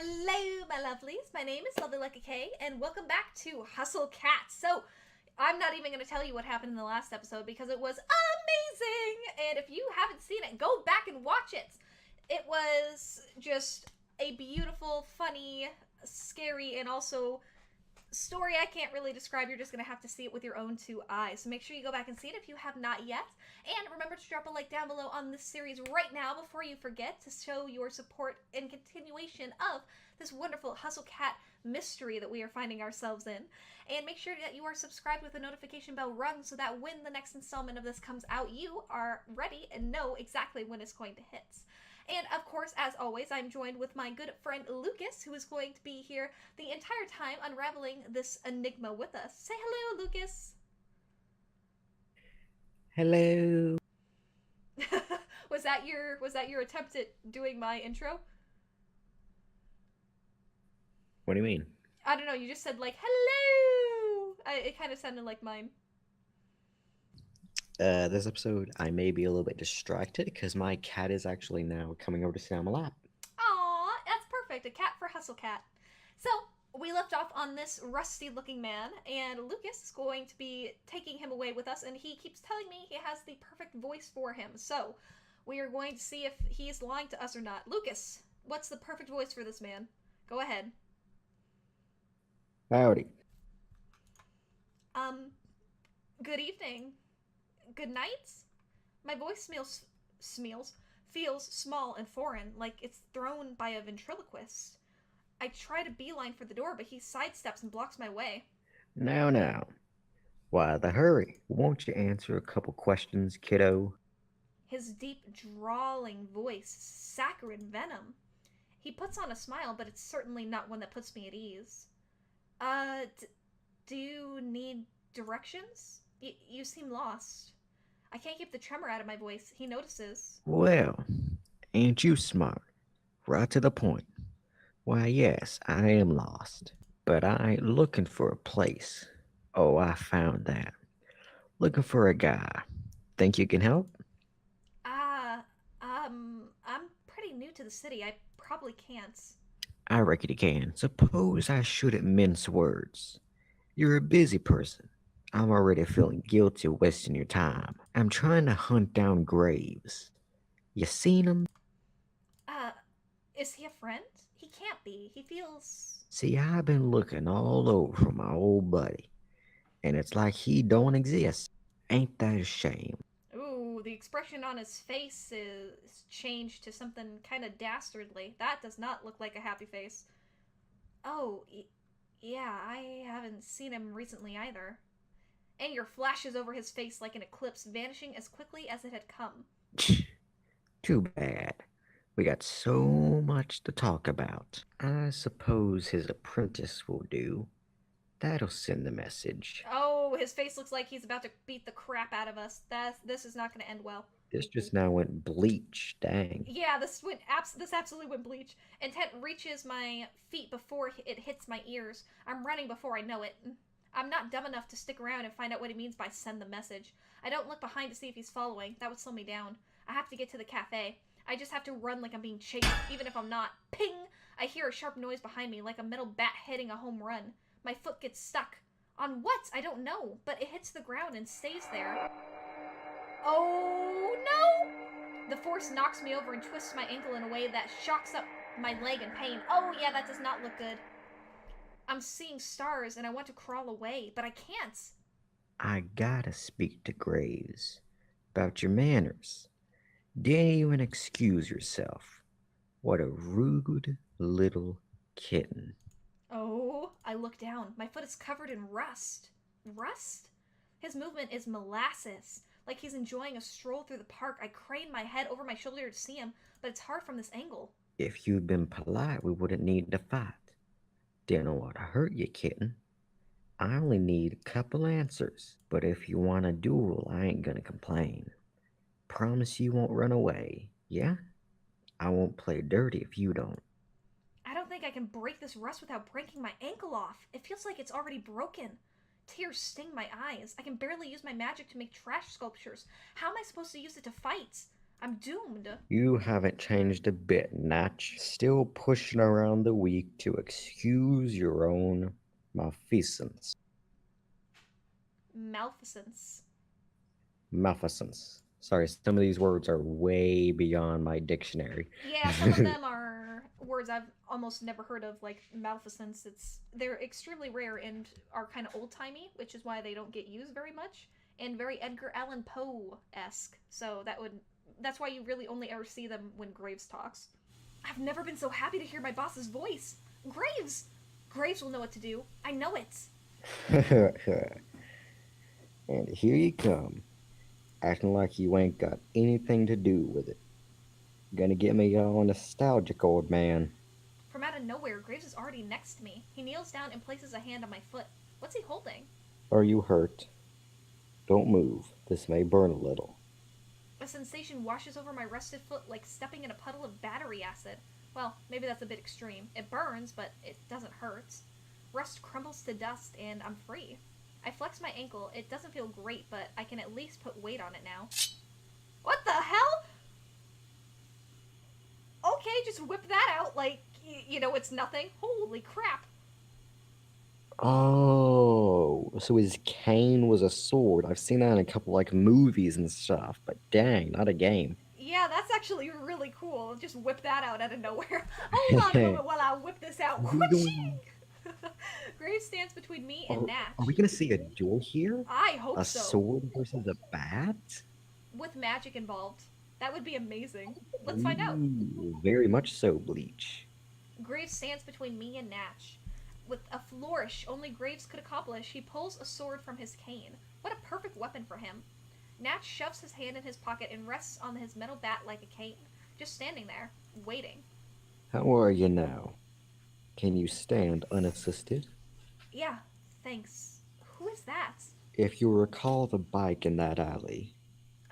Hello, my lovelies. My name is Lovely Lucky K, and welcome back to Hustle Cat. So, I'm not even going to tell you what happened in the last episode because it was amazing. And if you haven't seen it, go back and watch it. It was just a beautiful, funny, scary, and also story I can't really describe. You're just going to have to see it with your own two eyes. So make sure you go back and see it if you have not yet. And remember to drop a like down below on this series right now before you forget to show your support and continuation of this wonderful Hustle Cat mystery that we are finding ourselves in. And make sure that you are subscribed with the notification bell rung so that when the next installment of this comes out, you are ready and know exactly when it's going to hit. And of course, as always, I'm joined with my good friend Lucas, who is going to be here the entire time unraveling this enigma with us. Say hello, Lucas. Hello. was that your attempt at doing my intro? What do you mean? I don't know. You just said like hello. It kind of sounded like mine. This episode, I may be a little bit distracted because my cat is actually now coming over to sit on my lap. Aw, that's perfect. A cat for Hustle Cat. So, we left off on this rusty looking man, and Lucas is going to be taking him away with us, and he keeps telling me he has the perfect voice for him. So, we are going to see if he's lying to us or not. Lucas, what's the perfect voice for this man? Go ahead. Howdy. Um, good evening. Good night? My voice feels small and foreign, like it's thrown by a ventriloquist. I try to beeline for the door, but he sidesteps and blocks my way. Now. Why the hurry? Won't you answer a couple questions, kiddo? His deep, drawling voice, saccharine venom. He puts on a smile, but it's certainly not one that puts me at ease. Do you need directions? You seem lost. I can't keep the tremor out of my voice. He notices. Well, ain't you smart? Right to the point. Why, yes, I am lost, but I ain't looking for a place. Oh, I found that. Looking for a guy. Think you can help? Ah, I'm pretty new to the city. I probably can't. I reckon you can. Suppose I shouldn't mince words. You're a busy person. I'm already feeling guilty wasting your time. I'm trying to hunt down graves. You seen him? Uh, is he a friend? He can't be. He feels. See, I've been looking all over for my old buddy, and it's like he don't exist. Ain't that a shame? Ooh, the expression on his face is changed to something kind of dastardly. That does not look like a happy face. Oh, yeah, I haven't seen him recently either. Anger flashes over his face like an eclipse, vanishing as quickly as it had come. Too bad. We got so much to talk about. I suppose his apprentice will do. That'll send the message. Oh, his face looks like he's about to beat the crap out of us. This is not going to end well. This just now went bleach, dang. Yeah, this absolutely went bleach. Intent reaches my feet before it hits my ears. I'm running before I know it. I'm not dumb enough to stick around and find out what he means by send the message. I don't look behind to see if he's following. That would slow me down. I have to get to the cafe. I just have to run like I'm being chased, even if I'm not. Ping! I hear a sharp noise behind me, like a metal bat hitting a home run. My foot gets stuck. On what? I don't know, but it hits the ground and stays there. Oh no! The force knocks me over and twists my ankle in a way that shocks up my leg in pain. Oh yeah, that does not look good. I'm seeing stars and I want to crawl away, but I can't. I gotta speak to Graves about your manners. Didn't even excuse yourself. What a rude little kitten. Oh, I look down. My foot is covered in rust. Rust? His movement is molasses, like he's enjoying a stroll through the park. I crane my head over my shoulder to see him, but it's hard from this angle. If you'd been polite, we wouldn't need to fight. Didn't want to hurt you, kitten. I only need a couple answers, but if you want a duel, I ain't gonna complain. Promise you won't run away, yeah? I won't play dirty if you don't. I don't think I can break this rust without breaking my ankle off. It feels like it's already broken. Tears sting my eyes. I can barely use my magic to make trash sculptures. How am I supposed to use it to fight? I'm doomed. You haven't changed a bit, Natch. Still pushing around the weak to excuse your own malfeasance. Maleficence. Malfeasance. Sorry, some of these words are way beyond my dictionary. Yeah, some of them are words I've almost never heard of, like maleficence. They're extremely rare and are kind of old timey, which is why they don't get used very much, and very Edgar Allan Poe esque. So that's why you really only ever see them when Graves talks. I've never been so happy to hear my boss's voice. Graves! Graves will know what to do. I know it. And here you come, acting like you ain't got anything to do with it. Gonna get me all nostalgic, old man. From out of nowhere, Graves is already next to me. He kneels down and places a hand on my foot. What's he holding? Are you hurt? Don't move. This may burn a little. A sensation washes over my rested foot like stepping in a puddle of battery acid. Well, maybe that's a bit extreme. It burns, but it doesn't hurt. Rust crumbles to dust, and I'm free. I flex my ankle. It doesn't feel great, but I can at least put weight on it now. What the hell? Okay, just whip that out like, it's nothing. Holy crap. Oh, so his cane was a sword. I've seen that in a couple like movies and stuff, but dang, not a game. Yeah, that's actually really cool. Just whip that out of nowhere. Hold on a moment while I whip this out. Graves stands between me and Natch. Are we gonna see a duel here? I hope A so. sword versus a bat? With magic involved. That would be amazing. Let's find out. Very much so, Bleach. Graves stands between me and Natch. With a flourish only Graves could accomplish, he pulls a sword from his cane. What a perfect weapon for him. Natch shoves his hand in his pocket and rests on his metal bat like a cane, just standing there, waiting. How are you now? Can you stand unassisted? Yeah, thanks. Who is that? If you recall the bike in that alley.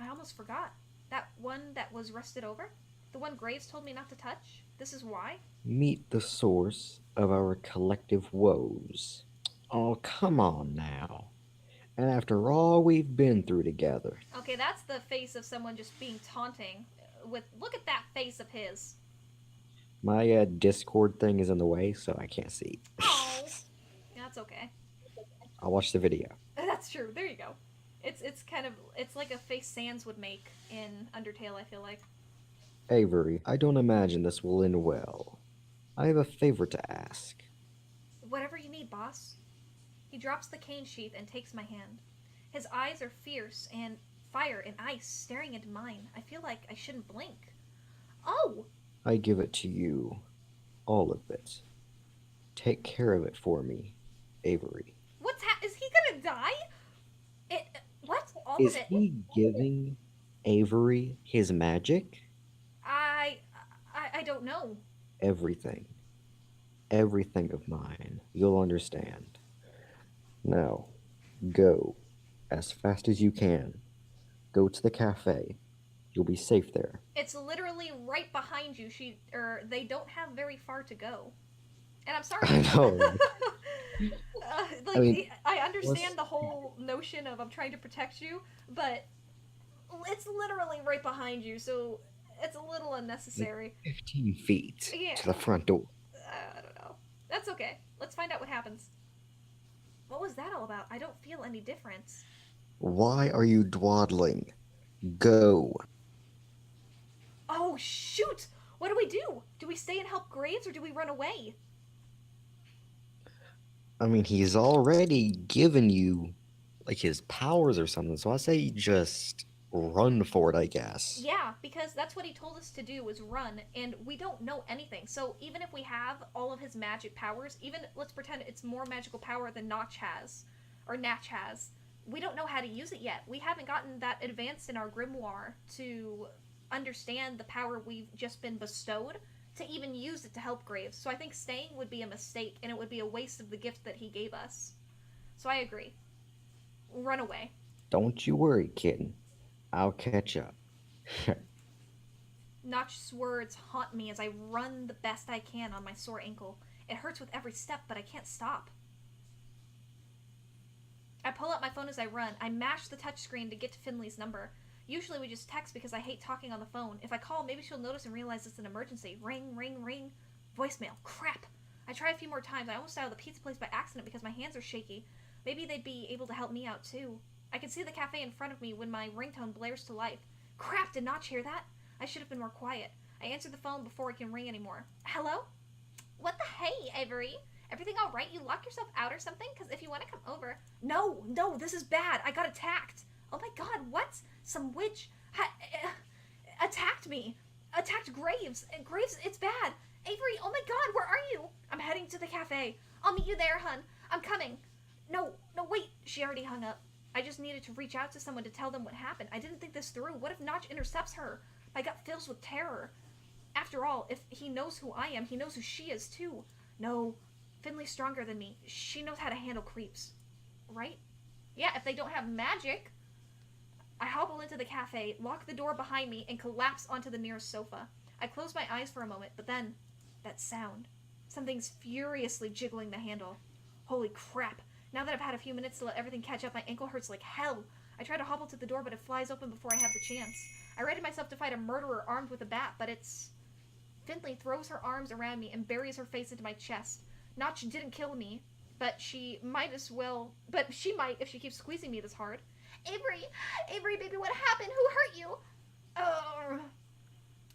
I almost forgot. That one that was rusted over? The one Graves told me not to touch? This is why? Meet the source of our collective woes. Oh, come on now. And after all we've been through together. Okay, that's the face of someone just being taunting. Look at that face of his. My Discord thing is in the way, so I can't see. Oh, that's okay. I'll watch the video. That's true. There you go. It's like a face Sans would make in Undertale, I feel like. Avery, I don't imagine this will end well. I have a favor to ask. Whatever you need, boss. He drops the cane sheath and takes my hand. His eyes are fierce and fire and ice staring into mine. I feel like I shouldn't blink. Oh! I give it to you. All of it. Take care of it for me, Avery. Is he gonna die? What? All Is of it? he giving Avery his magic? I don't know. Everything. Everything of mine. You'll understand. Now, go. As fast as you can. Go to the cafe. You'll be safe there. It's literally right behind you. They don't have very far to go. And I'm sorry. I know. I understand the whole notion of I'm trying to protect you, but it's literally right behind you, so it's a little unnecessary. 15 feet to the front door. I don't know. That's okay. Let's find out what happens. What was that all about? I don't feel any difference. Why are you dawdling? Go. Oh, shoot! What do we do? Do we stay and help Graves, or do we run away? I mean, he's already given you, like, his powers or something, so I say just run for it, I guess. Yeah, because that's what he told us to do, was run, and we don't know anything. So even if we have all of his magic powers, let's pretend it's more magical power than Natch has, we don't know how to use it yet. We haven't gotten that advanced in our grimoire to understand the power we've just been bestowed to even use it to help Graves. So I think staying would be a mistake, and it would be a waste of the gift that he gave us. So I agree. Run away. Don't you worry, kitten. I'll catch up. Notch's words haunt me as I run the best I can on my sore ankle. It hurts with every step, but I can't stop. I pull out my phone as I run. I mash the touchscreen to get to Finley's number. Usually we just text because I hate talking on the phone. If I call, maybe she'll notice and realize it's an emergency. Ring, ring, ring. Voicemail. Crap. I try a few more times. I almost dialed the pizza place by accident because my hands are shaky. Maybe they'd be able to help me out too. I can see the cafe in front of me when my ringtone blares to life. Crap, did Notch hear that? I should have been more quiet. I answered the phone before it can ring anymore. Hello? What the hey, Avery? Everything alright? You locked yourself out or something? Because if you want to come over... No, no, this is bad. I got attacked. Oh my god, what? Some witch attacked me. Attacked Graves. Graves, it's bad. Avery, oh my god, where are you? I'm heading to the cafe. I'll meet you there, hun. I'm coming. No, no, wait. She already hung up. I just needed to reach out to someone to tell them what happened. I didn't think this through. What if Notch intercepts her? My gut fills with terror. After all, if he knows who I am, he knows who she is too. No, Finley's stronger than me. She knows how to handle creeps. Right? Yeah, if they don't have magic. I hobble into the cafe, lock the door behind me, and collapse onto the nearest sofa. I close my eyes for a moment, but then, that sound. Something's furiously jiggling the handle. Holy crap. Now that I've had a few minutes to let everything catch up, my ankle hurts like hell. I try to hobble to the door, but it flies open before I have the chance. I ready myself to fight a murderer armed with a bat, but it's... Finley throws her arms around me and buries her face into my chest. Notch didn't kill me, but she might if she keeps squeezing me this hard. Avery, baby, what happened? Who hurt you?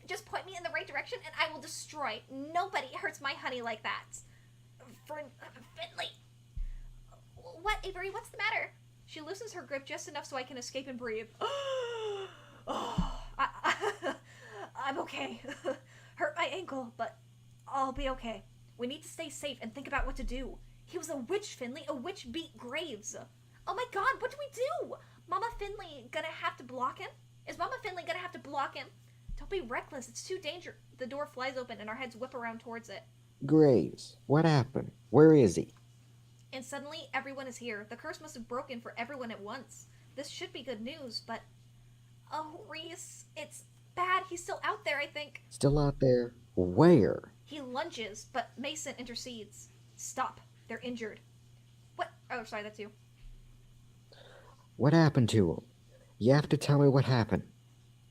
Just point me in the right direction and I will destroy. Nobody hurts my honey like that. Finley. What, Avery? What's the matter? She loosens her grip just enough so I can escape and breathe. I'm okay. Hurt my ankle, but I'll be okay. We need to stay safe and think about what to do. He was a witch, Finley. A witch beat Graves. Oh my god, what do we do? Mama Finley gonna have to block him? Is Mama Finley gonna have to block him? Don't be reckless. It's too dangerous. The door flies open and our heads whip around towards it. Graves, what happened? Where is he? And suddenly, everyone is here. The curse must have broken for everyone at once. This should be good news, but... Oh, Reese, it's bad. He's still out there, I think. Still out there? Where? He lunges, but Mason intercedes. Stop. They're injured. What? Oh, sorry, that's you. What happened to him? You have to tell me what happened.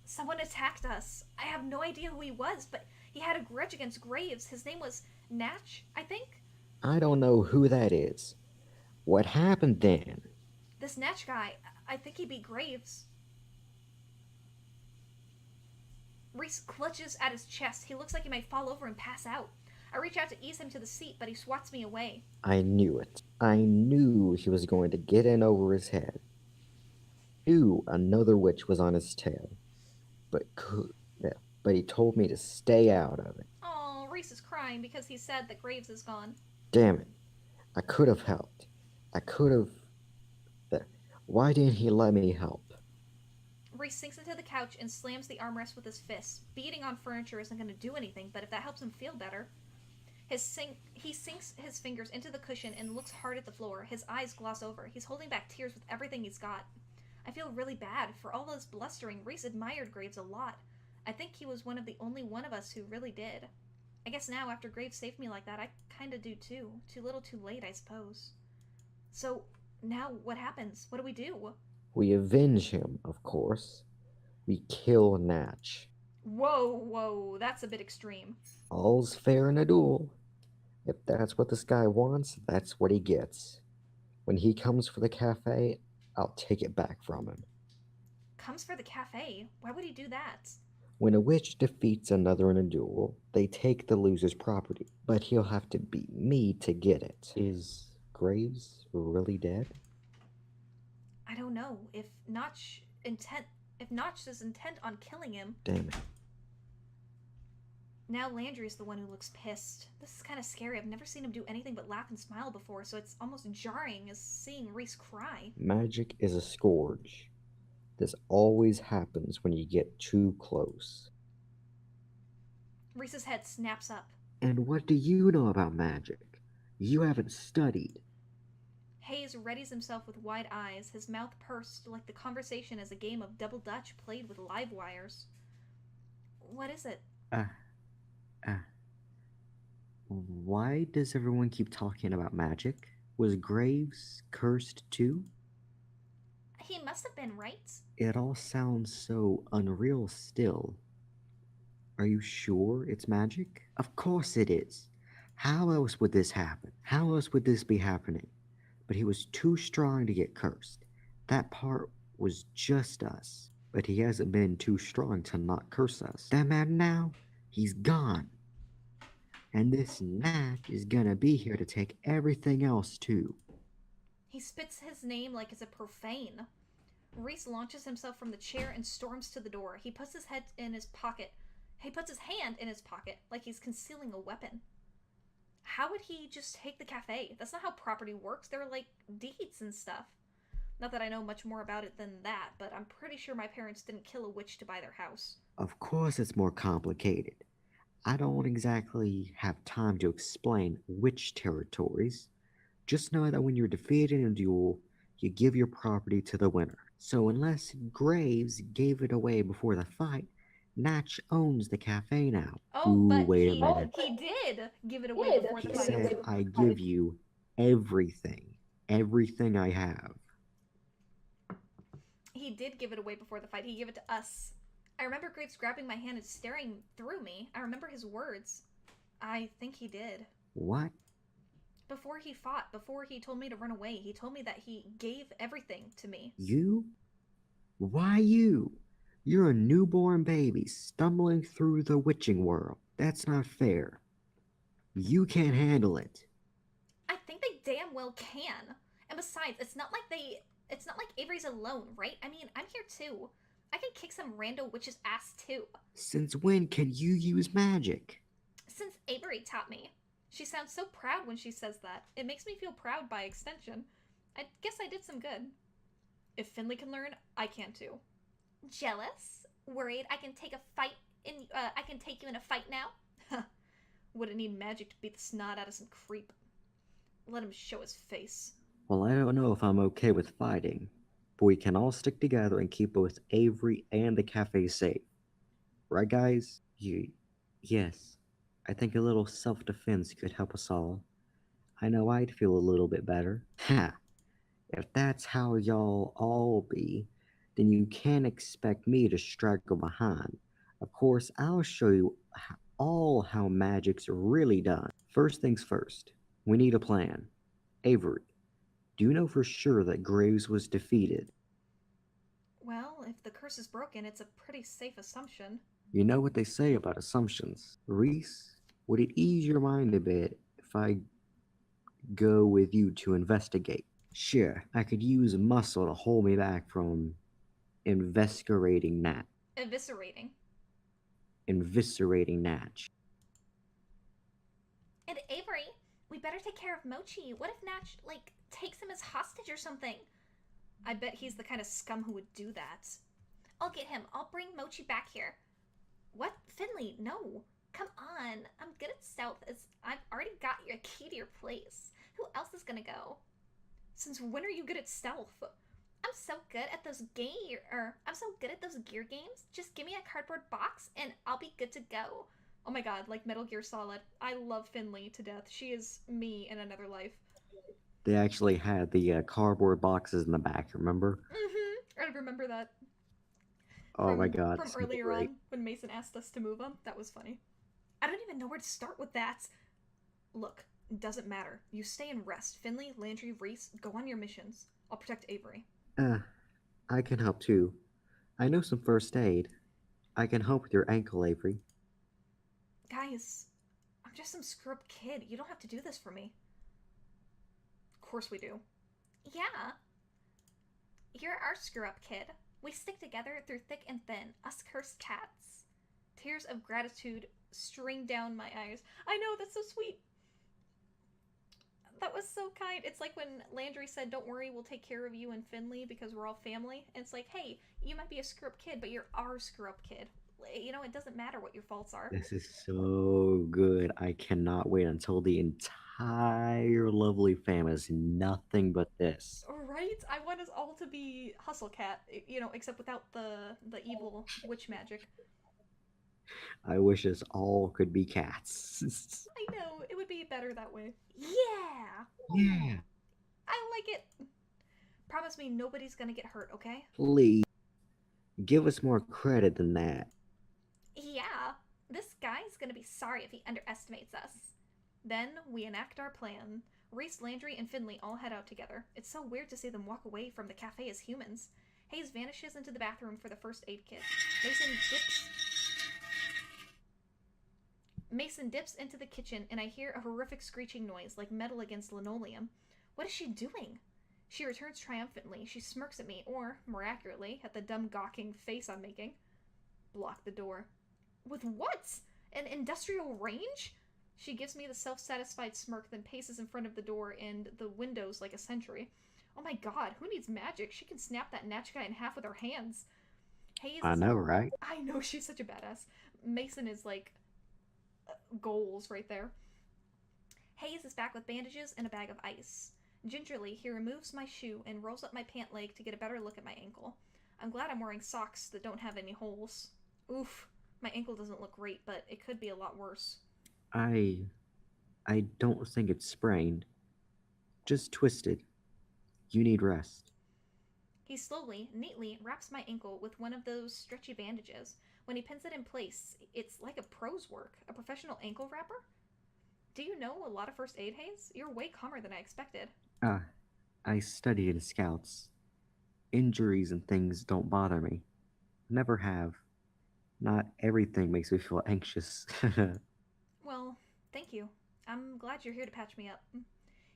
Someone attacked us. I have no idea who he was, but he had a grudge against Graves. His name was Natch, I think? I don't know who that is. What happened then? This Natch guy, I think he beat Graves. Reese clutches at his chest. He looks like he might fall over and pass out. I reach out to ease him to the seat, but he swats me away. I knew it. I knew he was going to get in over his head. Knew another witch was on his tail. But he told me to stay out of it. Oh, Reese is crying because he said that Graves is gone. Damn it. I could have helped. I could have... Why didn't he let me help? Reese sinks into the couch and slams the armrest with his fists. Beating on furniture isn't going to do anything, but if that helps him feel better... He sinks his fingers into the cushion and looks hard at the floor. His eyes gloss over. He's holding back tears with everything he's got. I feel really bad. For all those blustering, Reese admired Graves a lot. I think he was one of the only one of us who really did. I guess now, after Graves saved me like that, I kinda do too. Too little too late, I suppose. So, now what happens? What do we do? We avenge him, of course. We kill Natch. Whoa, that's a bit extreme. All's fair in a duel. If that's what this guy wants, that's what he gets. When he comes for the cafe, I'll take it back from him. Comes for the cafe? Why would he do that? When a witch defeats another in a duel, they take the loser's property, but he'll have to beat me to get it. Is Graves really dead? I don't know. If Notch is intent on killing him... Damn it. Now Landry's the one who looks pissed. This is kind of scary. I've never seen him do anything but laugh and smile before, so it's almost jarring as seeing Reese cry. Magic is a scourge. This always happens when you get too close. Reese's head snaps up. And what do you know about magic? You haven't studied. Hayes readies himself with wide eyes, his mouth pursed like the conversation is a game of double dutch played with live wires. What is it? Why does everyone keep talking about magic? Was Graves cursed too? He must have been, right? It all sounds so unreal still. Are you sure it's magic? Of course it is. How else would this happen? How else would this be happening? But he was too strong to get cursed. That part was just us. But he hasn't been too strong to not curse us. That man now, he's gone. And this Natch is gonna be here to take everything else too. He spits his name like it's a profane. Reese launches himself from the chair and storms to the door. He puts his head in his pocket. He puts his hand in his pocket like he's concealing a weapon. How would he just take the cafe? That's not how property works. There are like deeds and stuff. Not that I know much more about it than that, but I'm pretty sure my parents didn't kill a witch to buy their house. Of course, it's more complicated. I don't exactly have time to explain which territories. Just know that when you're defeated in a duel, you give your property to the winner. So, unless Graves gave it away before the fight, Natch owns the cafe now. Oh, Ooh, but wait a minute. he did give it away before the He fight. said, I give you everything. Everything I have. He did give it away before the fight. He gave it to us. I remember Graves grabbing my hand and staring through me. I remember his words. I think he did. What? Before he fought, before he told me to run away, he told me that he gave everything to me. You? Why you? You're a newborn baby stumbling through the witching world. That's not fair. You can't handle it. I think they damn well can. And besides, it's not like Avery's alone, right? I mean, I'm here too. I can kick some rando witch's ass too. Since when can you use magic? Since Avery taught me. She sounds so proud when she says that. It makes me feel proud by extension. I guess I did some good. If Finley can learn, I can too. Jealous? Worried I can take you in a fight now? Wouldn't need magic to beat the snot out of some creep. Let him show his face. Well, I don't know if I'm okay with fighting, but we can all stick together and keep both Avery and the cafe safe. Right, guys? Yes. I think a little self-defense could help us all. I know I'd feel a little bit better. Ha! If that's how y'all all be, then you can't expect me to straggle behind. Of course, I'll show you all how magic's really done. First things first, we need a plan. Avery, do you know for sure that Graves was defeated? Well, if the curse is broken, it's a pretty safe assumption. You know what they say about assumptions. Reese, would it ease your mind a bit if I go with you to investigate? Sure, I could use muscle to hold me back from investigating Nat. Eviscerating. Eviscerating Natch. And Avery, we better take care of Mochi. What if Natch, takes him as hostage or something? I bet he's the kind of scum who would do that. I'll get him. I'll bring Mochi back here. What? Finley, no. Come on. I'm good at stealth as I've already got a key to your place. Who else is gonna go? Since when are you good at stealth? I'm so good at those gear games. Just give me a cardboard box and I'll be good to go. Oh my god, like Metal Gear Solid. I love Finley to death. She is me in another life. They actually had the cardboard boxes in the back, remember? I remember that. Oh my god. From so earlier great. on, when Mason asked us to move them. That was funny. I don't even know where to start with that. Look, it doesn't matter. You stay and rest. Finley, Landry, Reese, go on your missions. I'll protect Avery. I can help too. I know some first aid. I can help with your ankle, Avery. Guys, I'm just some screw-up kid. You don't have to do this for me. Of course we do. Yeah. You're our screw-up kid. We stick together through thick and thin, us cursed cats. Tears of gratitude string down my eyes. I know, that's so sweet. That was so kind. It's like when Landry said, don't worry, we'll take care of you and Finley because we're all family. And it's like, hey, you might be a screw-up kid, but you're our screw-up kid. You know, it doesn't matter what your faults are. This is so good. I cannot wait until the entire lovely fam is nothing but this. Right? I want us all to be Hustle Cat, except without the evil witch magic. I wish us all could be cats. I know, it would be better that way. Yeah! Yeah. I like it. Promise me nobody's gonna get hurt, okay? Please, give us more credit than that. Yeah, this guy's gonna be sorry if he underestimates us. Then we enact our plan. Reese, Landry, and Finley all head out together. It's so weird to see them walk away from the cafe as humans. Hayes vanishes into the bathroom for the first aid kit. Mason dips into the kitchen, and I hear a horrific screeching noise like metal against linoleum. What is she doing? She returns triumphantly. She smirks at me, or, more accurately, at the dumb gawking face I'm making. Block the door. With what? An industrial range? She gives me the self-satisfied smirk, then paces in front of the door and the windows like a sentry. Oh my god, who needs magic? She can snap that natch guy in half with her hands. Hayes I is... know, right? I know, she's such a badass. Mason is like... goals right there. Hayes is back with bandages and a bag of ice. Gingerly, he removes my shoe and rolls up my pant leg to get a better look at my ankle. I'm glad I'm wearing socks that don't have any holes. Oof, my ankle doesn't look great, but it could be a lot worse. I I don't think it's sprained. Just twisted. You need rest. He slowly, neatly wraps my ankle with one of those stretchy bandages. When he pins it in place, it's like a pro's work, a professional ankle wrapper. Do you know a lot of first aid, Hayes? You're way calmer than I expected. Ah, I studied in scouts. Injuries and things don't bother me. Never have. Not everything makes me feel anxious. Well, thank you. I'm glad you're here to patch me up.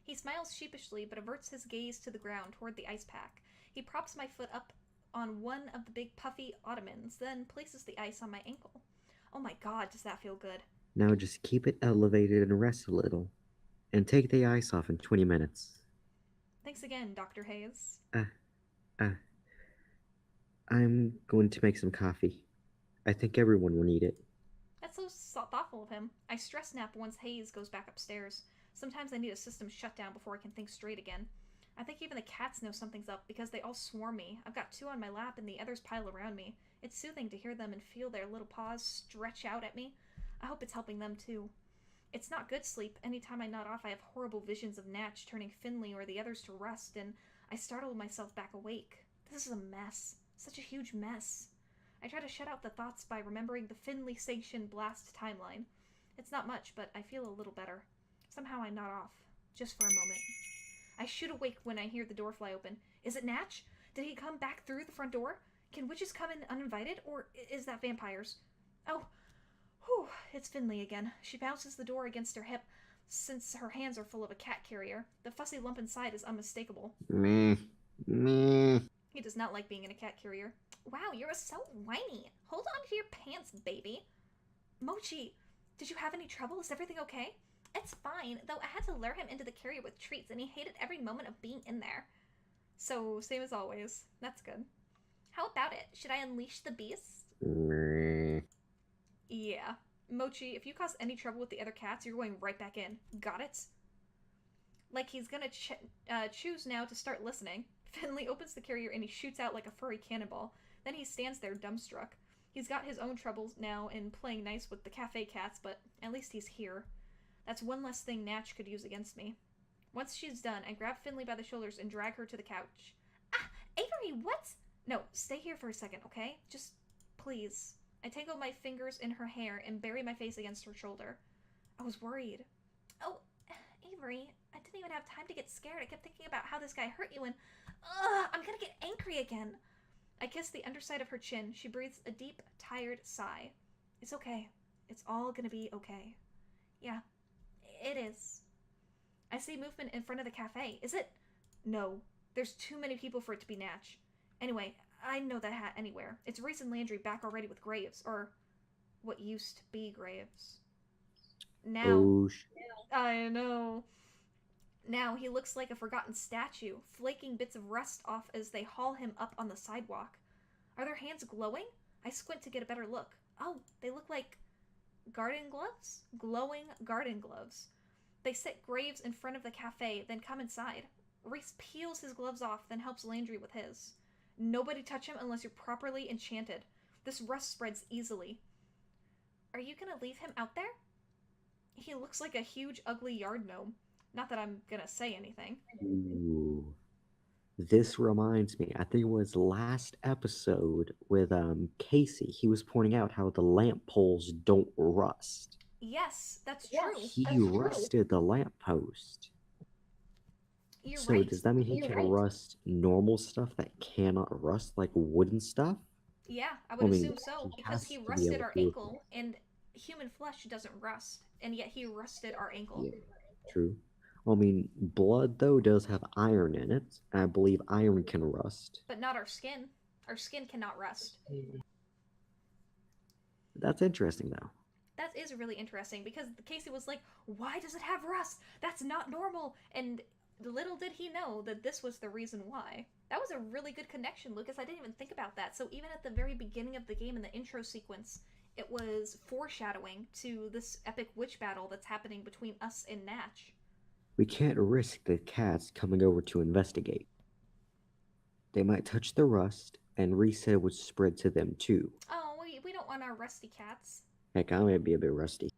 He smiles sheepishly but averts his gaze to the ground toward the ice pack. He props my foot up on one of the big puffy ottomans, then places the ice on my ankle. Oh my god, does that feel good. Now just keep it elevated and rest a little. And take the ice off in 20 minutes. Thanks again, Dr. Hayes. Uh, uh, I'm going to make some coffee. I think everyone will need it. That's so thoughtful of him. I stress nap once Hayes goes back upstairs. Sometimes I need a system shut down before I can think straight again. I think even the cats know something's up because they all swarm me. I've got two on my lap and the others pile around me. It's soothing to hear them and feel their little paws stretch out at me. I hope it's helping them too. It's not good sleep. Anytime I nod off, I have horrible visions of Natch turning Finley or the others to rust, and I startle myself back awake. This is a mess. Such a huge mess. I try to shut out the thoughts by remembering the Finley Station blast timeline. It's not much, but I feel a little better. Somehow I nod off, just for a moment. I shoot awake when I hear the door fly open. Is it Natch? Did he come back through the front door? Can witches come in uninvited, or is that vampires? Oh, whew, it's Finley again. She bounces the door against her hip, since her hands are full of a cat carrier. The fussy lump inside is unmistakable. Meh. Meh. He does not like being in a cat carrier. Wow, you're so whiny. Hold on to your pants, baby. Mochi, did you have any trouble? Is everything okay? It's fine, though I had to lure him into the carrier with treats, and he hated every moment of being in there. So, same as always. That's good. How about it? Should I unleash the beast? Meh. Yeah. Mochi, if you cause any trouble with the other cats, you're going right back in. Got it? Like he's gonna choose now to start listening. Finley opens the carrier and he shoots out like a furry cannonball. Then he stands there dumbstruck. He's got his own troubles now in playing nice with the cafe cats, but at least he's here. That's one less thing Natch could use against me. Once she's done, I grab Finley by the shoulders and drag her to the couch. Ah! Avery, what? No, stay here for a second, okay? Just, please. I tangle my fingers in her hair and bury my face against her shoulder. I was worried. Oh, Avery, I didn't even have time to get scared. I kept thinking about how this guy hurt you and... I'm gonna get angry again. I kiss the underside of her chin. She breathes a deep, tired sigh. It's okay. It's all gonna be okay. Yeah, it is. I see movement in front of the cafe. Is it? No. There's too many people for it to be Natch. Anyway, I know that hat anywhere. It's Reese and Landry back already with Graves, or what used to be Graves. Now... Oh, I know. Now he looks like a forgotten statue, flaking bits of rust off as they haul him up on the sidewalk. Are their hands glowing? I squint to get a better look. Oh, they look like garden gloves? Glowing garden gloves. They set Graves in front of the cafe, then come inside. Reese peels his gloves off, then helps Landry with his. Nobody touch him unless you're properly enchanted. This rust spreads easily. Are you gonna leave him out there? He looks like a huge, ugly yard gnome. Not that I'm gonna say anything. Ooh. This reminds me, I think it was last episode with Casey. He was pointing out how the lamp poles don't rust. Yes, that's true. He rusted the lamp post. You're So right. does that mean he can rust normal stuff that cannot rust, like wooden stuff? Yeah, I would I mean, assume so, he because has he to be rusted able our to do it. ankle, and human flesh doesn't rust, and yet he rusted our ankle. Yeah, true. I mean, blood though does have iron in it, and I believe iron can rust. But not our skin. Our skin cannot rust. That's interesting though. That is really interesting, because Casey was like, why does it have rust? That's not normal. And little did he know that this was the reason why. That was a really good connection, Lucas. I didn't even think about that. So even at the very beginning of the game, in the intro sequence, it was foreshadowing to this epic witch battle that's happening between us and Natch. We can't risk the cats coming over to investigate. They might touch the rust, and reset would spread to them too. Oh, we don't want our rusty cats. Heck, I might be a bit rusty.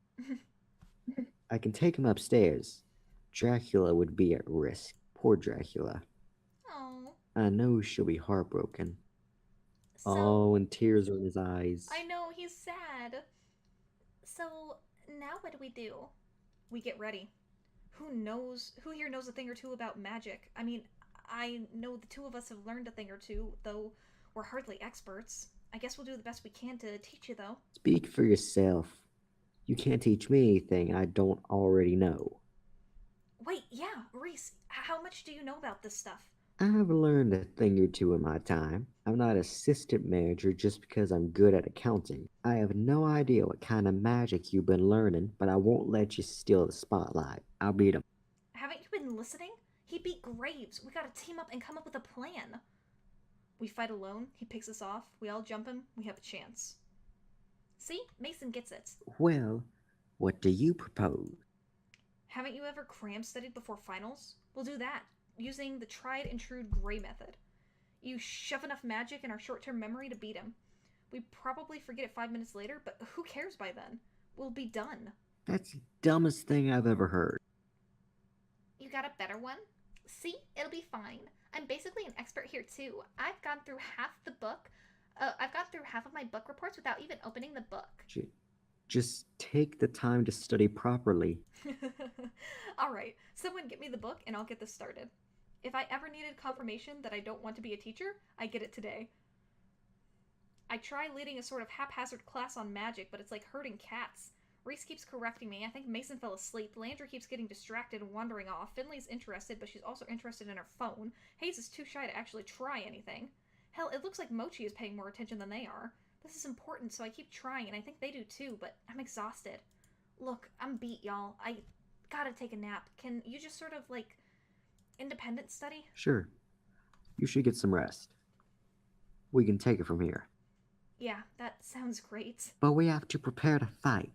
I can take him upstairs. Dracula would be at risk. Poor Dracula. Oh. I know she'll be heartbroken. So, Oh, and tears are in his eyes. I know, he's sad. So, now what do? We get ready. Who here knows a thing or two about magic? I mean, I know the two of us have learned a thing or two, though we're hardly experts. I guess we'll do the best we can to teach you, though. Speak for yourself. You can't teach me anything I don't already know. Wait, yeah, Reese, how much do you know about this stuff? I've learned a thing or two in my time. I'm not assistant manager just because I'm good at accounting. I have no idea what kind of magic you've been learning, but I won't let you steal the spotlight. I'll beat 'em. Haven't you been listening? He beat Graves. We gotta team up and come up with a plan. We fight alone, he picks us off, we all jump him, we have a chance. See? Mason gets it. Well, what do you propose? Haven't you ever cram studied before finals? We'll do that, using the tried and true Gray method. You shove enough magic in our short-term memory to beat him. We probably forget it 5 minutes later, but who cares by then? We'll be done. That's the dumbest thing I've ever heard. You got a better one? See? It'll be fine. I'm basically an expert here too. I've gone through half of my book reports without even opening the book. Just take the time to study properly. Alright, someone get me the book and I'll get this started. If I ever needed confirmation that I don't want to be a teacher, I get it today. I try leading a sort of haphazard class on magic, but it's like herding cats. Reese keeps correcting me. I think Mason fell asleep. Landry keeps getting distracted and wandering off. Finley's interested, but she's also interested in her phone. Hayes is too shy to actually try anything. Hell, it looks like Mochi is paying more attention than they are. This is important, so I keep trying, and I think they do too, but I'm exhausted. Look, I'm beat, y'all. I gotta take a nap. Can you just sort of, like, independent study? Sure. You should get some rest. We can take it from here. Yeah, that sounds great. But we have to prepare to fight.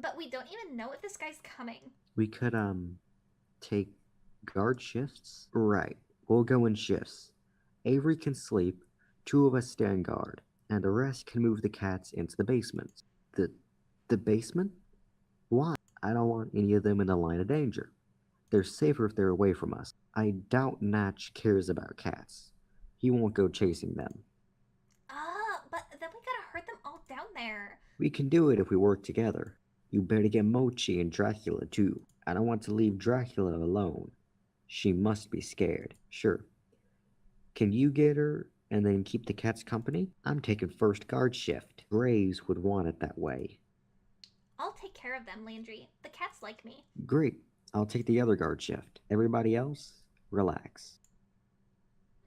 But we don't even know if this guy's coming. We could, take guard shifts? Right. We'll go in shifts. Avery can sleep, two of us stand guard, and the rest can move the cats into the basement. The basement? Why? I don't want any of them in the line of danger. They're safer if they're away from us. I doubt Natch cares about cats. He won't go chasing them. But then we gotta herd them all down there. We can do it if we work together. You better get Mochi and Dracula too. I don't want to leave Dracula alone. She must be scared. Sure. Can you get her and then keep the cats company? I'm taking first guard shift. Graves would want it that way. I'll take care of them, Landry. The cats like me. Great. I'll take the other guard shift. Everybody else, relax.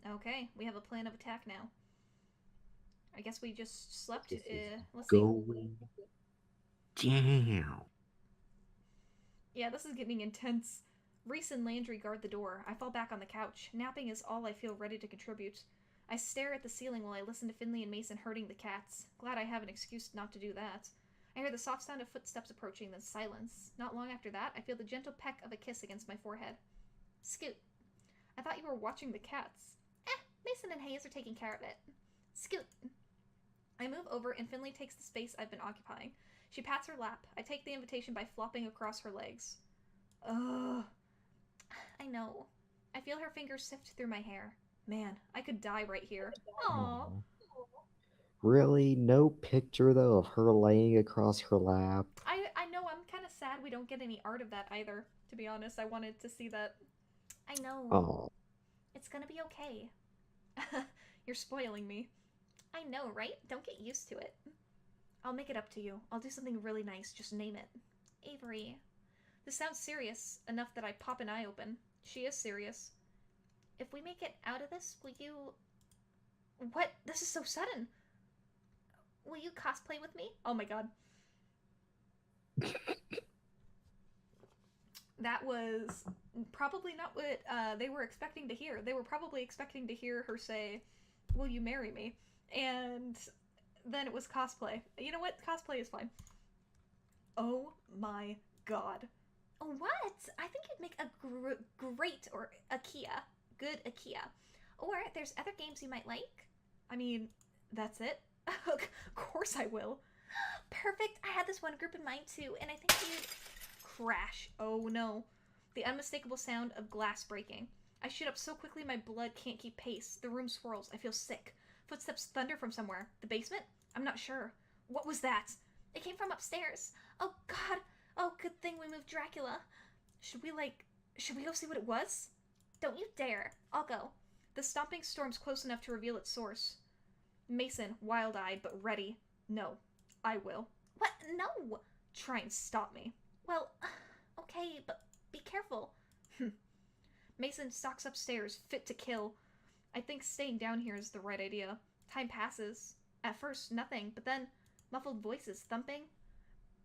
Okay, we have a plan of attack now. I guess we just slept. This is Let's see. going down. Yeah, this is getting intense. Reese and Landry guard the door. I fall back on the couch. Napping is all I feel ready to contribute. I stare at the ceiling while I listen to Finley and Mason herding the cats. Glad I have an excuse not to do that. I hear the soft sound of footsteps approaching, then silence. Not long after that, I feel the gentle peck of a kiss against my forehead. Scoot. I thought you were watching the cats. Mason and Hayes are taking care of it. Scoot. I move over and Finley takes the space I've been occupying. She pats her lap. I take the invitation by flopping across her legs. Ugh. I know. I feel her fingers sift through my hair. Man, I could die right here. Aww. Oh. Really? No picture, though, of her laying across her lap? I know, I'm kind of sad we don't get any art of that either, to be honest. I wanted to see that. I know. Oh, It's gonna be okay. You're spoiling me. I know, right? Don't get used to it. I'll make it up to you. I'll do something really nice. Just name it. Avery. This sounds serious enough that I pop an eye open. She is serious. If we make it out of this, will you. What? This is so sudden. Will you cosplay with me? Oh my god. That was probably not what they were expecting to hear. They were probably expecting to hear her say, "Will you marry me?" And then it was cosplay. You know what? Cosplay is fine. Oh my god. What? I think you'd make a great or Akia. Good Akia. Or there's other games you might like. I mean, that's it. Of course I will. Perfect. I had this one group in mind too, and I think you'd crash. Oh no. The unmistakable sound of glass breaking. I shoot up so quickly my blood can't keep pace. The room swirls. I feel sick. Footsteps thunder from somewhere. The basement? I'm not sure. What was that? It came from upstairs. Oh god. Oh, good thing we moved Dracula. Should we go see what it was? Don't you dare. I'll go. The stomping storm's close enough to reveal its source. Mason, wild-eyed but ready. No, I will. What? No! Try and stop me. Well, okay, but be careful. Mason stalks upstairs, fit to kill. I think staying down here is the right idea. Time passes. At first, nothing, but then muffled voices thumping.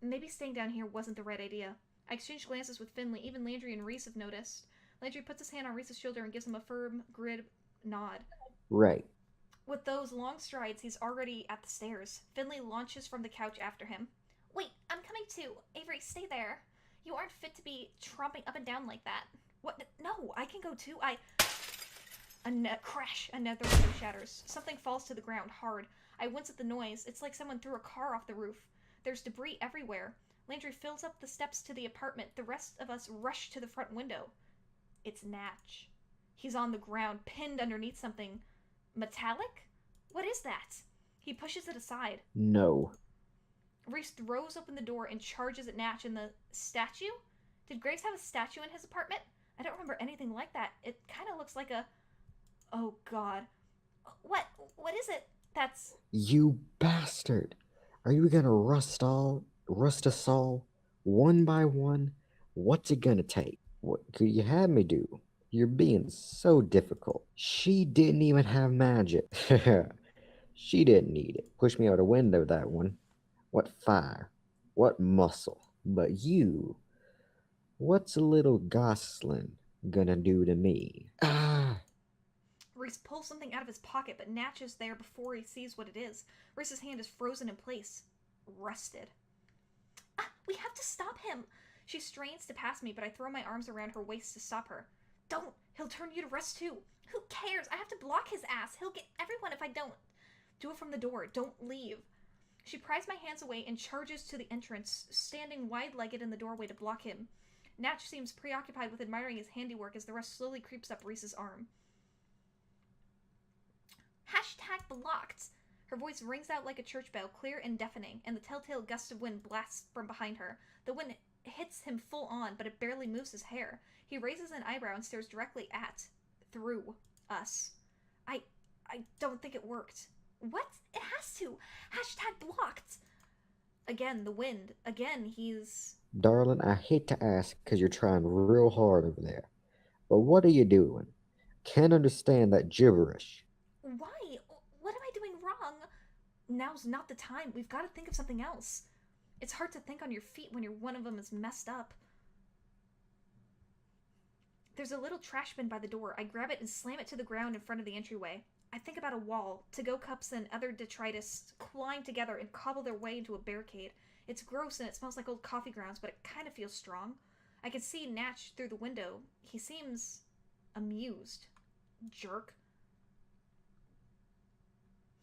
Maybe staying down here wasn't the right idea. I exchange glances with Finley. Even Landry and Reese have noticed. Landry puts his hand on Reese's shoulder and gives him a firm, grid nod. right. With those long strides, he's already at the stairs. Finley launches from the couch after him. Wait, I'm coming too. Avery, stay there. You aren't fit to be tromping up and down like that. What? No, I can go too. Crash! Another window shatters. Something falls to the ground hard. I wince at the noise. It's like someone threw a car off the roof. There's debris everywhere. Landry fills up the steps to the apartment. The rest of us rush to the front window. It's Natch. He's on the ground, pinned underneath something. Metallic? What is that? He pushes it aside. No. Reese throws open the door and charges at Natch and the statue? Did Graves have a statue in his apartment? I don't remember anything like that. It kind of looks like a... Oh, God. What? What is it? That's... You bastard! Are you gonna rust us all, one by one? What's it gonna take? What could you have me do? You're being so difficult. She didn't even have magic. She didn't need it. Push me out a window, that one. What fire? What muscle? But you, what's a little gosling gonna do to me? Ah! Reese pulls something out of his pocket, but Natch is there before he sees what it is. Reese's hand is frozen in place. Rusted. Ah, we have to stop him! She strains to pass me, but I throw my arms around her waist to stop her. Don't! He'll turn you to rust too! Who cares? I have to block his ass! He'll get everyone if I don't! Do it from the door. Don't leave. She pries my hands away and charges to the entrance, standing wide-legged in the doorway to block him. Natch seems preoccupied with admiring his handiwork as the rust slowly creeps up Reese's arm. Hashtag blocked! Her voice rings out like a church bell, clear and deafening, and the telltale gust of wind blasts from behind her. The wind hits him full on, but it barely moves his hair. He raises an eyebrow and stares directly through us. I don't think it worked. What? It has to! Hashtag blocked! Again, the wind. Again, he's... Darling, I hate to ask because you're trying real hard over there. But what are you doing? Can't understand that gibberish. Why? What am I doing wrong? Now's not the time. We've got to think of something else. It's hard to think on your feet when one of them is messed up. There's a little trash bin by the door. I grab it and slam it to the ground in front of the entryway. I think about a wall, to-go cups and other detritus clawing together and cobble their way into a barricade. It's gross and it smells like old coffee grounds, but it kind of feels strong. I can see Natch through the window. He seems amused. Jerk.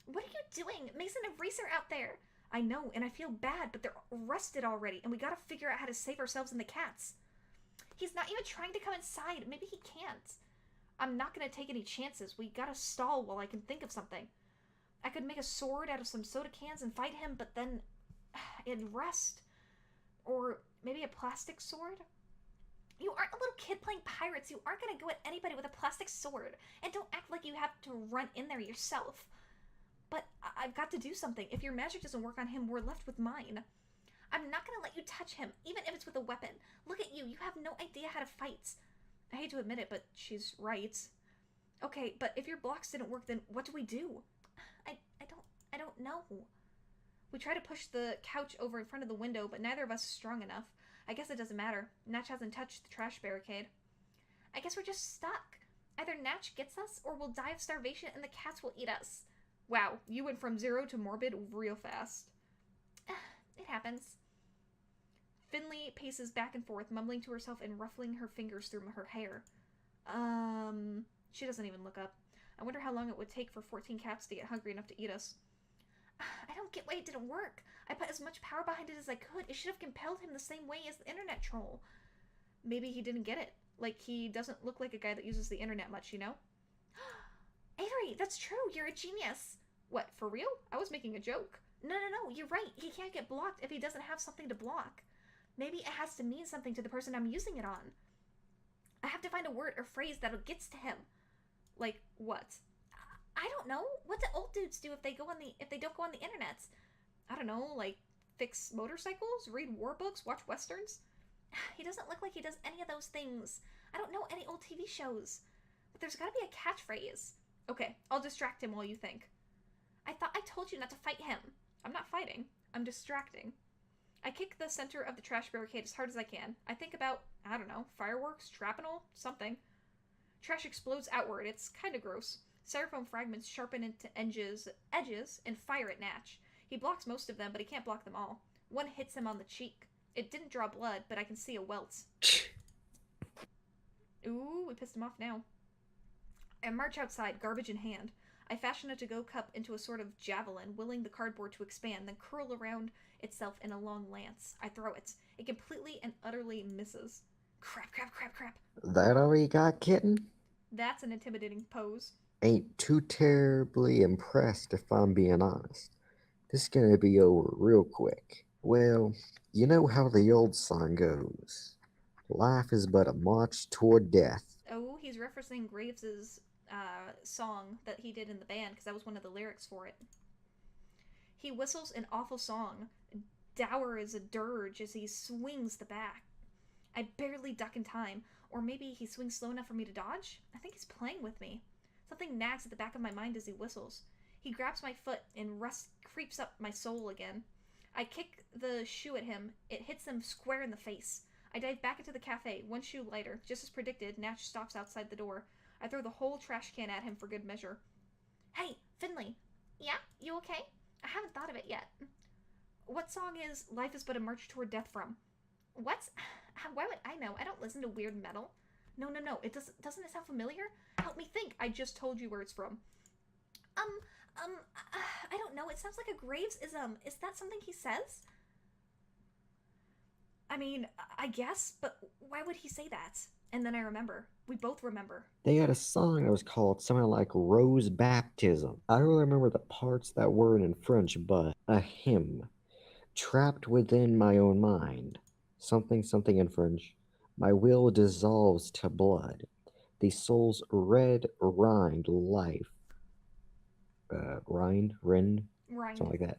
What are you doing? Mason and Reese are out there. I know, and I feel bad, but they're rusted already, and we gotta figure out how to save ourselves and the cats. He's not even trying to come inside. Maybe he can't. I'm not gonna take any chances. We gotta stall while I can think of something. I could make a sword out of some soda cans and fight him, but then it'd rest. Or maybe a plastic sword? You aren't a little kid playing pirates. You aren't gonna go at anybody with a plastic sword. And don't act like you have to run in there yourself. But I've got to do something. If your magic doesn't work on him, we're left with mine. I'm not gonna let you touch him, even if it's with a weapon. Look at you. You have no idea how to fight. I hate to admit it, but she's right. Okay, but if your blocks didn't work, then what do we do? I, I don't I don't know. We try to push the couch over in front of the window, but neither of us is strong enough. I guess it doesn't matter. Natch hasn't touched the trash barricade. I guess we're just stuck. Either Natch gets us, or we'll die of starvation and the cats will eat us. Wow, you went from 0 to morbid real fast. It happens. Finley paces back and forth, mumbling to herself and ruffling her fingers through her hair. She doesn't even look up. I wonder how long it would take for 14 cats to get hungry enough to eat us. I don't get why it didn't work. I put as much power behind it as I could. It should have compelled him the same way as the internet troll. Maybe he didn't get it. Like, he doesn't look like a guy that uses the internet much, you know? Avery, that's true. You're a genius. What, for real? I was making a joke. No, you're right. He can't get blocked if he doesn't have something to block. Maybe it has to mean something to the person I'm using it on. I have to find a word or phrase that gets to him. Like, what? I don't know. What do old dudes do if they don't go on the internet? I don't know, like fix motorcycles, read war books, watch westerns? He doesn't look like he does any of those things. I don't know any old TV shows. But there's gotta be a catchphrase. Okay, I'll distract him while you think. I thought I told you not to fight him. I'm not fighting. I'm distracting. I kick the center of the trash barricade as hard as I can. I think about, I don't know, fireworks, shrapnel, something. Trash explodes outward. It's kind of gross. Styrofoam fragments sharpen into edges and fire at Natch. He blocks most of them, but he can't block them all. One hits him on the cheek. It didn't draw blood, but I can see a welt. Ooh, we pissed him off now. I march outside, garbage in hand. I fashion a to-go cup into a sort of javelin, willing the cardboard to expand, then curl around itself in a long lance. I throw it. It completely and utterly misses. Crap. That all you got, kitten? That's an intimidating pose. Ain't too terribly impressed if I'm being honest. This is gonna be over real quick. Well, you know how the old song goes. Life is but a march toward death. Oh, he's referencing Graves's song that he did in the band, because that was one of the lyrics for it. He whistles an awful song, dour as a dirge as he swings the bat. I barely duck in time, or maybe he swings slow enough for me to dodge? I think he's playing with me. Something nags at the back of my mind as he whistles. He grabs my foot and rust creeps up my soul again. I kick the shoe at him. It hits him square in the face. I dive back into the cafe, one shoe lighter. Just as predicted, Natch stops outside the door. I throw the whole trash can at him for good measure. Hey, Finley. Yeah? You okay? I haven't thought of it yet. What song is Life is But a March Toward Death from? What? Why would I know? I don't listen to weird metal. No. Doesn't it sound familiar? Help me think. I just told you where it's from. I don't know. It sounds like a Graves-ism. Is that something he says? I mean, I guess, but why would he say that? And then I remember. We both remember. They had a song that was called something like Rose Baptism. I don't remember the parts that were in French, but a hymn. Trapped within my own mind. Something in French. My will dissolves to blood. The soul's red rind life. Rind? Something like that.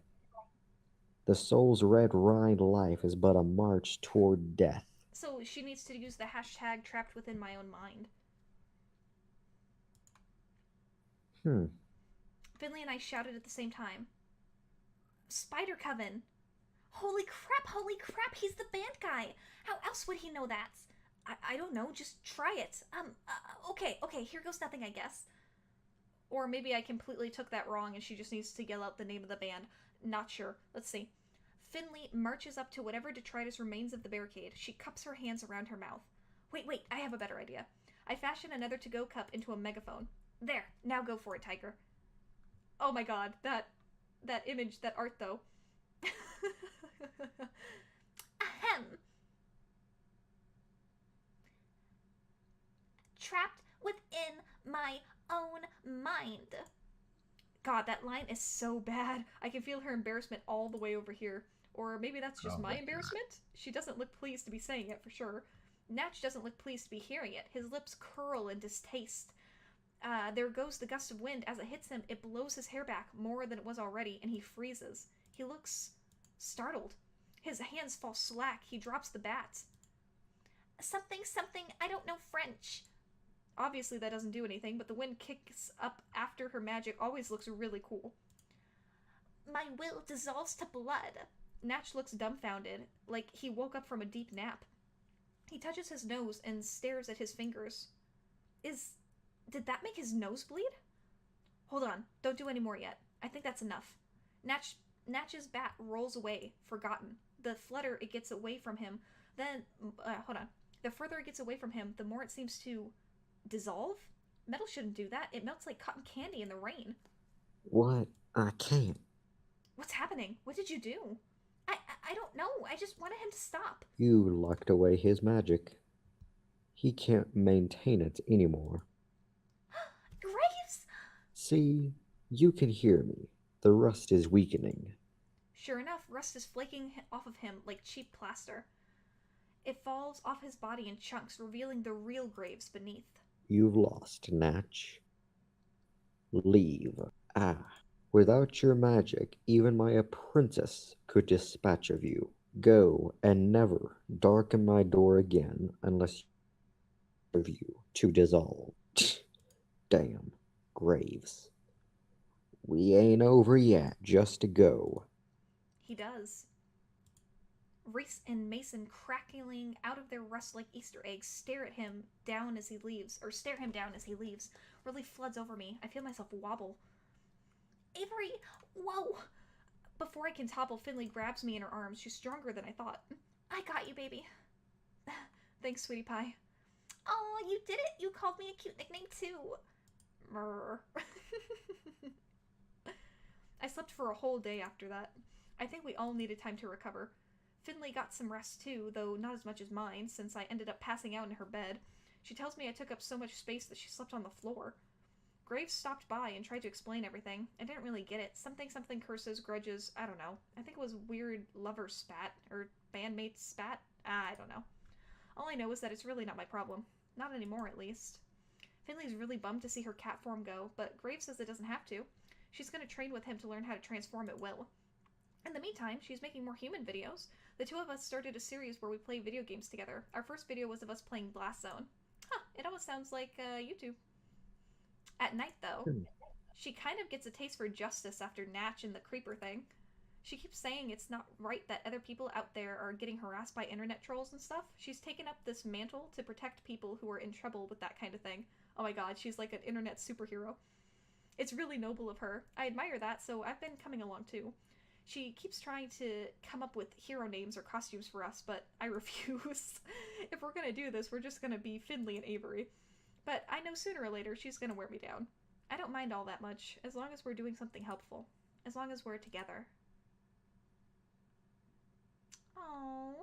The soul's red rind life is but a march toward death. So she needs to use the hashtag trapped within my own mind. Finley and I shouted at the same time. Spider Coven! Holy crap, he's the band guy! How else would he know that? I don't know, just try it. Okay, here goes nothing, I guess. Or maybe I completely took that wrong and she just needs to yell out the name of the band. Not sure. Let's see. Finley marches up to whatever detritus remains of the barricade. She cups her hands around her mouth. Wait, I have a better idea. I fashion another to-go cup into a megaphone. There, now go for it, Tiger. Oh my god, that image, that art though. Ahem. Trapped within my own mind. God, that line is so bad. I can feel her embarrassment all the way over here. Or maybe that's just Oh my my god. embarrassment? She doesn't look pleased to be saying it for sure. Natch doesn't look pleased to be hearing it. His lips curl in distaste. There goes the gust of wind. As it hits him, it blows his hair back more than it was already, and he freezes. He looks startled. His hands fall slack. He drops the bat. Something, something, I don't know French. Obviously, that doesn't do anything, but the wind kicks up after her magic always looks really cool. My will dissolves to blood. Natch looks dumbfounded, like he woke up from a deep nap. He touches his nose and stares at his fingers. Is. Did that make his nose bleed? Hold on, don't do any more yet. I think that's enough. Natch's bat rolls away, forgotten. The flutter it gets away from him, then. Hold on. The further it gets away from him, the more it seems to dissolve? Metal shouldn't do that. It melts like cotton candy in the rain. What? I can't. What's happening? What did you do? I don't know. I just wanted him to stop. You locked away his magic. He can't maintain it anymore. Graves! See, you can hear me. The rust is weakening. Sure enough, rust is flaking off of him like cheap plaster. It falls off his body in chunks, revealing the real Graves beneath. You've lost, Natch. Leave. Ah, without your magic, even my apprentice could dispatch of you. Go, and never darken my door again unless of you to dissolve. Damn, Graves. We ain't over yet, just go. He does. Reese and Mason, crackling out of their rust like Easter eggs, stare him down as he leaves. Relief floods over me. I feel myself wobble. Avery! Whoa! Before I can topple, Finley grabs me in her arms. She's stronger than I thought. I got you, baby. Thanks, sweetie pie. Oh, you did it! You called me a cute nickname, too. Murr. I slept for a whole day after that. I think we all needed time to recover. Finley got some rest too, though not as much as mine, since I ended up passing out in her bed. She tells me I took up so much space that she slept on the floor. Graves stopped by and tried to explain everything. I didn't really get it. Something curses, grudges, I don't know. I think it was weird lover spat, or bandmate spat? I don't know. All I know is that it's really not my problem. Not anymore, at least. Finley's really bummed to see her cat form go, but Graves says it doesn't have to. She's going to train with him to learn how to transform at will. In the meantime, she's making more human videos. The two of us started a series where we play video games together. Our first video was of us playing Blast Zone. Huh, it almost sounds like YouTube. At night, though, she kind of gets a taste for justice after Natch and the creeper thing. She keeps saying it's not right that other people out there are getting harassed by internet trolls and stuff. She's taken up this mantle to protect people who are in trouble with that kind of thing. Oh my god, she's like an internet superhero. It's really noble of her. I admire that, so I've been coming along too. She keeps trying to come up with hero names or costumes for us, but I refuse. If we're gonna do this, we're just gonna be Finley and Avery. But I know sooner or later she's gonna wear me down. I don't mind all that much, as long as we're doing something helpful. As long as we're together. Aww.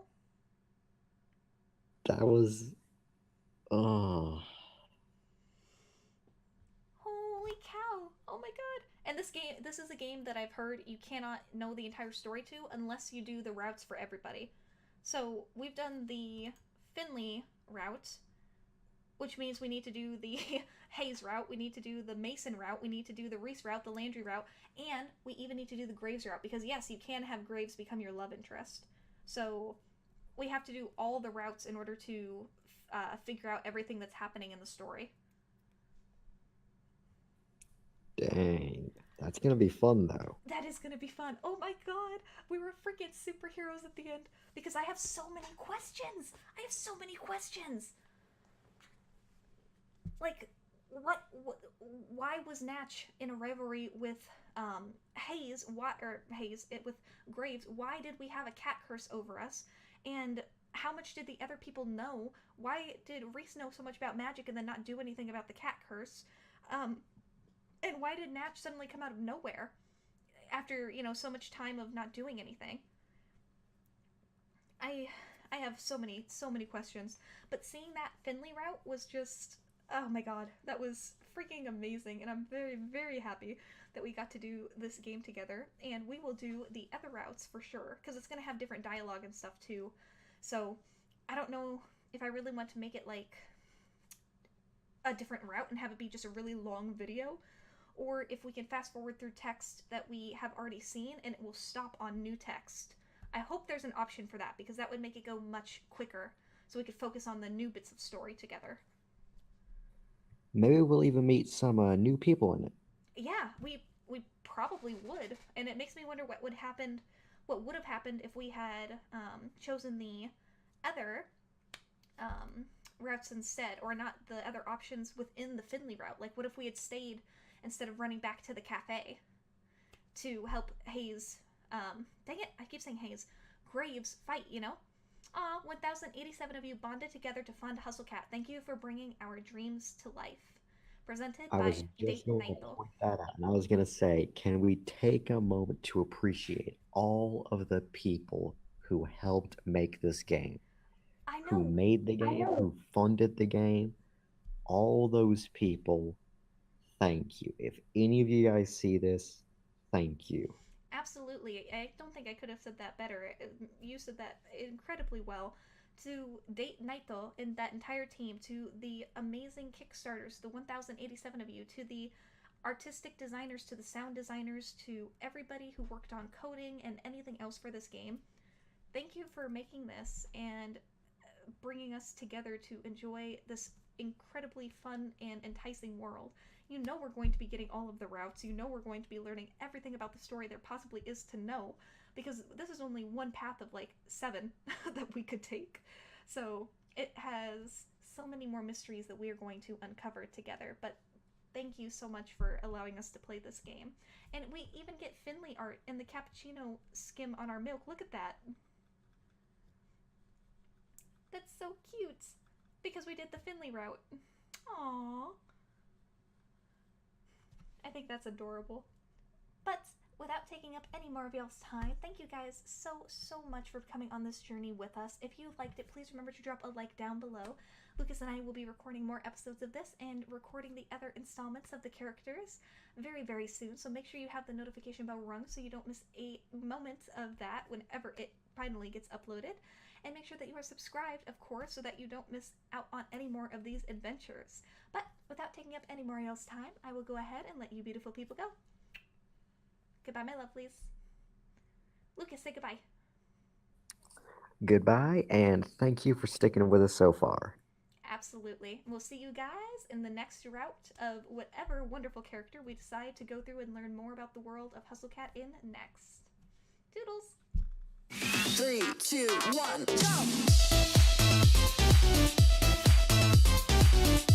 That was. Oh. Holy cow! Oh my god! And this is a game that I've heard you cannot know the entire story to unless you do the routes for everybody. So we've done the Finley route, which means we need to do the Hayes route, we need to do the Mason route, we need to do the Reese route, the Landry route, and we even need to do the Graves route, because yes, you can have Graves become your love interest. So we have to do all the routes in order to figure out everything that's happening in the story. Dang. That's gonna be fun, though. That is gonna be fun. Oh my god, we were freaking superheroes at the end, because I have so many questions. Like, why was Natch in a rivalry with Hayes? With Graves? Why did we have a cat curse over us? And how much did the other people know? Why did Reese know so much about magic and then not do anything about the cat curse? And why did Natch suddenly come out of nowhere after, so much time of not doing anything? I have so many questions, but seeing that Finley route was just Oh my god, that was freaking amazing, and I'm very, very happy that we got to do this game together. And we will do the other routes for sure, because it's going to have different dialogue and stuff too. So I don't know if I really want to make it like a different route and have it be just a really long video, or if we can fast forward through text that we have already seen and it will stop on new text. I hope there's an option for that because that would make it go much quicker so we could focus on the new bits of story together. Maybe we'll even meet some new people in it. Yeah, we probably would, and it makes me wonder what would have happened if we had chosen the other um, routes instead, or not the other options within the Finley route. Like, what if we had stayed instead of running back to the cafe to help Hayes? Dang it, I keep saying Hayes. Graves fight, you know? Aw, 1,087 of you bonded together to fund Hustle Cat. Thank you for bringing our dreams to life. Presented I by was Date just going to Nightle. point that out, and I was going to say, can we take a moment to appreciate all of the people who helped make this game, I who know. made the game, who funded the game? All those people, thank you. If any of you guys see this, thank you. Absolutely. I don't think I could have said that better. You said that incredibly well. To Date Naito and that entire team, to the amazing Kickstarters, the 1,087 of you, to the artistic designers, to the sound designers, to everybody who worked on coding and anything else for this game. Thank you for making this and bringing us together to enjoy this incredibly fun and enticing world. You know we're going to be getting all of the routes. You know we're going to be learning everything about the story there possibly is to know, because this is only one path of like 7 that we could take. So it has so many more mysteries that we are going to uncover together. But thank you so much for allowing us to play this game. And we even get Finley art in the cappuccino skim on our milk. Look at that. That's so cute. Because we did the Finley route. Aww. I think that's adorable. But without taking up any more of y'all's time, thank you guys so much for coming on this journey with us. If you liked it, please remember to drop a like down below. Lucas and I will be recording more episodes of this and recording the other installments of the characters very soon. So make sure you have the notification bell rung so you don't miss a moment of that whenever it finally gets uploaded. And make sure that you are subscribed, of course, so that you don't miss out on any more of these adventures. But without taking up any more of y'all's time, I will go ahead and let you beautiful people go. Goodbye, my lovelies. Lucas, say goodbye. Goodbye, and thank you for sticking with us so far. Absolutely. We'll see you guys in the next route of whatever wonderful character we decide to go through and learn more about the world of Hustle Cat in next. Toodles! 3, 2, 1, go!